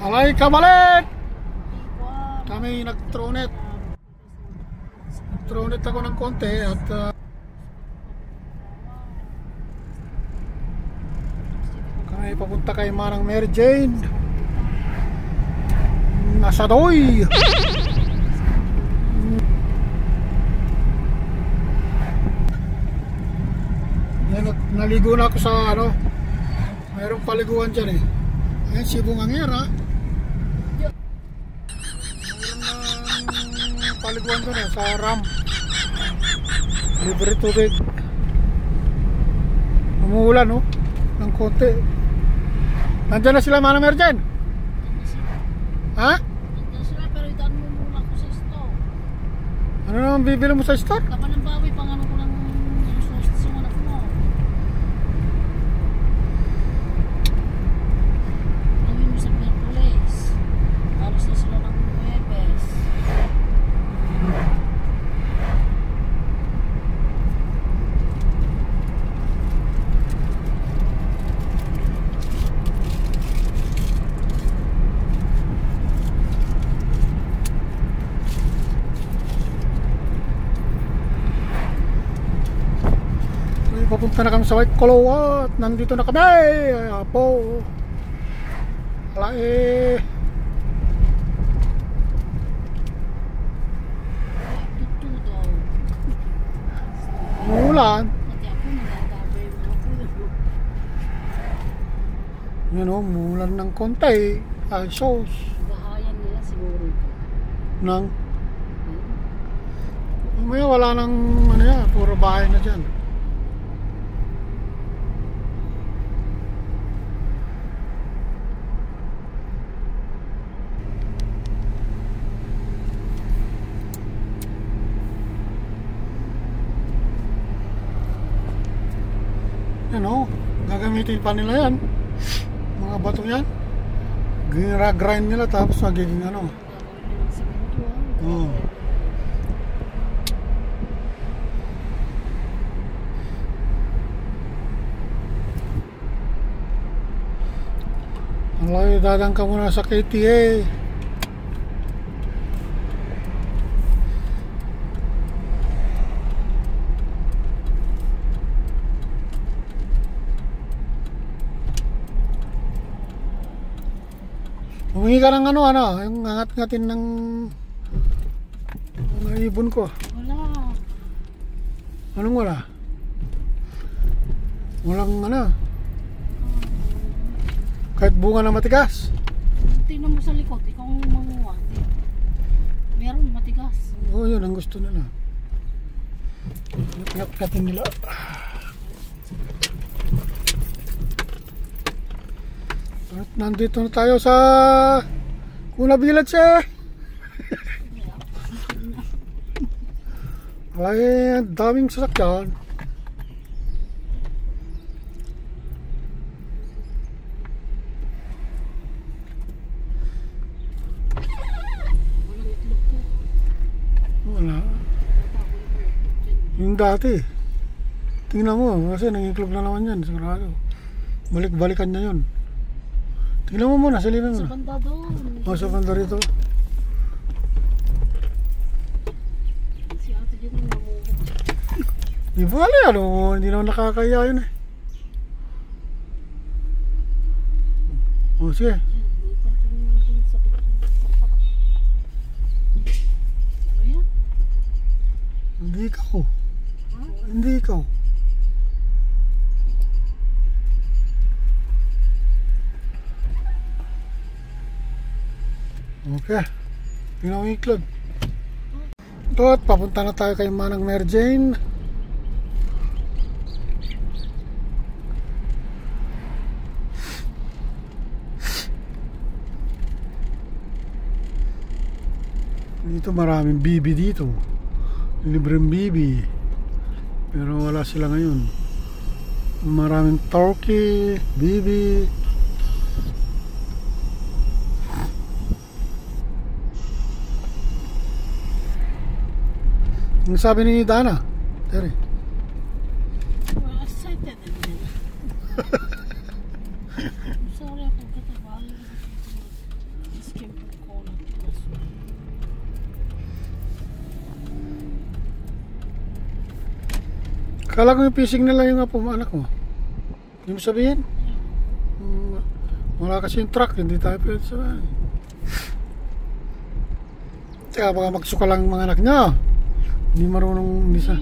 Alay kabalik! Kami nag-tronet. Tronet ako ng konti at kami papunta kay Manang Mary Jane. Nasa Doy. Naligo na ako sa ano, mayroong paliguan dyan eh. Ayan si Bungangera. Mayroong paliguan dyan eh, sa Ram. Libre tubig. Umuulan no, ng konti. Nandyan na sila Manang Mary Jane? Ha? Nandyan sila pero itaan mo muna ako sa store. Ano naman bibili mo sa store? Laban ng bawi, pang ano ko ng sa anak mo. Gawin mo sa Merkules. Alos na sila ng Huwebes. Papunta na kami sa White Coloa at nandito na kami. Apo. Lae. Tutu daw. Umulan. Pati ako nagagabay mo ako. Yan o, umulan ng konti. Ay, sos. Bahayan nila siguro ito. Nang may wala nang ano yan, puro bahay na dyan. Yan o, gagamitin pa nila yan. Mga bato yan. Ginra-grind nila tapos magiging ano. Oh. Alay, dadang ka muna sa KTA. Humingi ka ng ano, yung angat-ngatin ng mga ibon ko. Wala. Anong wala? Walang ano? Kahit bunga na matigas. Tingnan mo sa likod, ikaw ang manguha. Meron matigas. Oo, yun ang gusto nila. Ngat-ngatin nila. At nandito na tayo sa Kuna Village eh. Ay, daming sasakyan. Wala. Yung dati. Tingnan mo, kasi nangiklog na naman yan. Sigurado. Balik-balikan niya yun. Tingnan mo muna, silipin mo. Sa banda doon. O, sa banda rito. Si ate dyan ang namumukha. Di bali, ano, hindi naman nakakaya yun eh. O, sige. Ano yan? Hindi ikaw. Hindi ikaw. Okay. Tingnan mo yung iklog. Ito at papunta na tayo kay Manang Mary Jane. Dito maraming bibi dito. Libreng bibi. Pero wala sila ngayon. Maraming turkey, bibi. Ang sabi ni Dana, Terry. Well, excited din. Sorry ako katabali. Kala ko yung fishing nila yung apo mo, anak mo. Hindi mo sabihin? Wala kasi yung truck, hindi tayo pwede sabihin. Tsaka baka magsuka lang mga anak niya. Hindi marunong, hindi sa...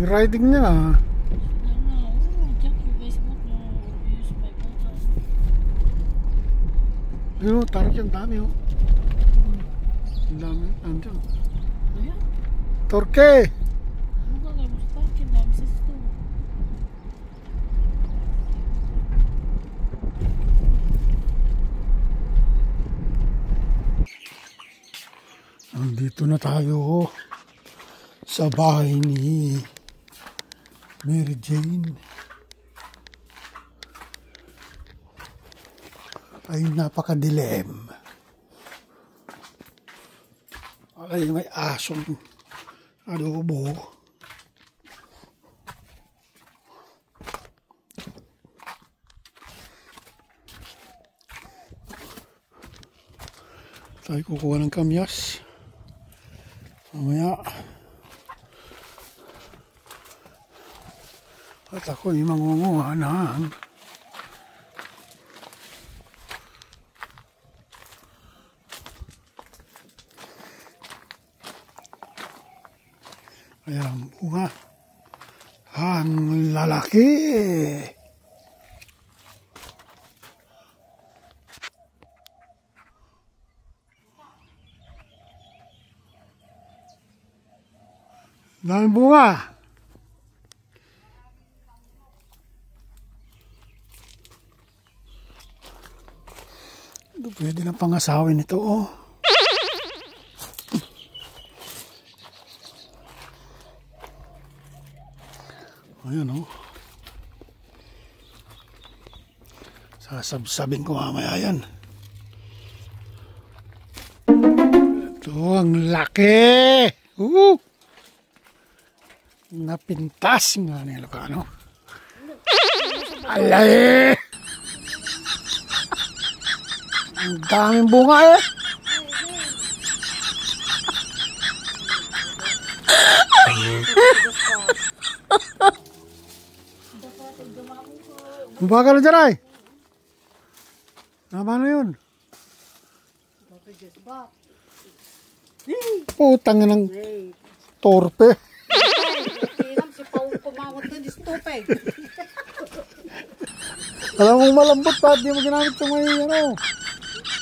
Yung riding niya. Yun, tarik yan, dami oh. Ang dami, andyan. Torque! Nandito na tayo sa bahay ni Mary Jane. Ay napakadilim. Ay may asong adobo. Tayo kukuha ng kamyas. Mamaya. At ako ay mangunguha ng ayan, bunga. Ang lalaki. Daming bunga. Ito pwede ng pangasawin ito oh. Ayan o. Sasabsabin ko mamaya yan. Ito ang laki. Napintas nga ni Ilocano. Alay! Ang daming bunga eh. Baka na dyan ay. Tama na yun. Putang ng torpe. Alam mong malambot pa, di mo ginamit yung may ano,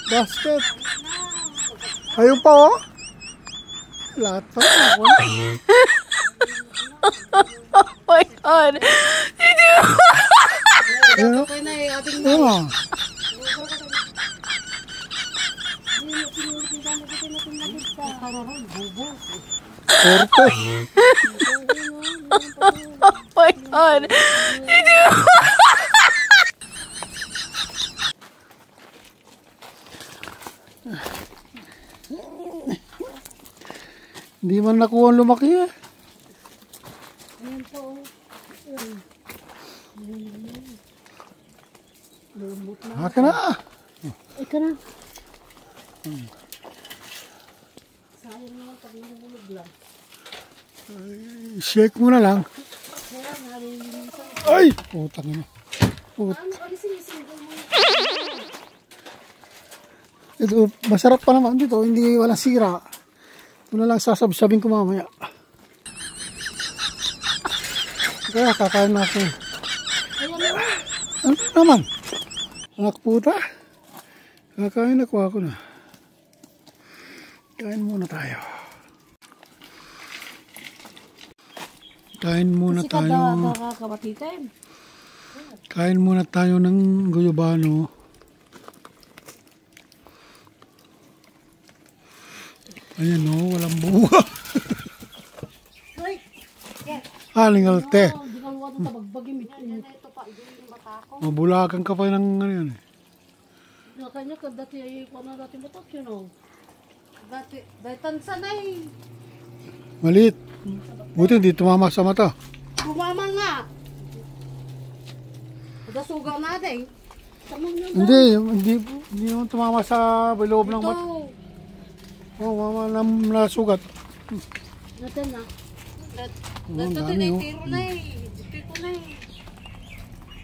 basket. Ayun pa oh. Lahat pa. Oh my God. Ano? Oo. Porte. Oh my God. Hindi man nakuha ang lumaki eh. Haka na. Ika na. Shake mo na lang. Ay! Putang ina. Ito, masarap pa naman dito. Hindi walang sira. Ito na lang sasabsabin ko mamaya. Kaya kakain natin. Ano naman? Anak puta. Kakain na ko na. Kain muna tayo. Kain muna tayo. Kain muna tayo ng guyabano. Ayan o, walang bunga. Alingalte. Mabulakan ka pa ng ano yan. Kanya ka dati ay ikaw na dati batak yun o. Dati tansan ay. Maliit. Buti hindi tumama sa mata. Bumama nga. Dasugaw natin. Hindi naman tumama sa loob ng mata. Oh, mama nasugat. Natin na. ang Natin dami, ay oh. tiro na eh. Dito ko na eh.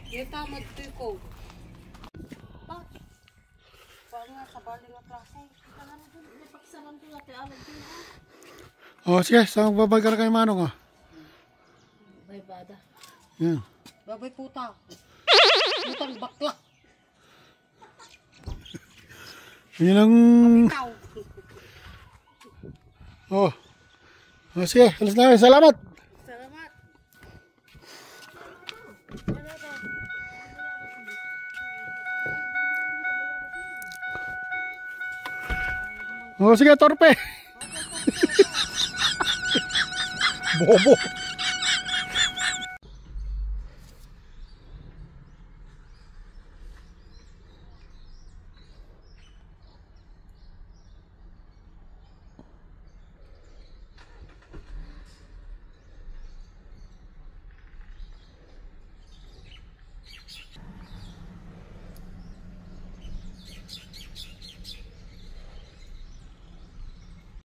Kita magtiro ko. Ba? Paano nga sa bali nga klase? Kita nga na dun. Napakisaman ko natin. Alam din ha. Oh, sige, saan babay ka na kay Manong, ah? Bay bada. Yan. Babay puta. Putang bakla. Yun ang... Ikaw. Oh. Oh, sige, alas na. Salamat. Salamat. Oh, sige, torpe. Bobo.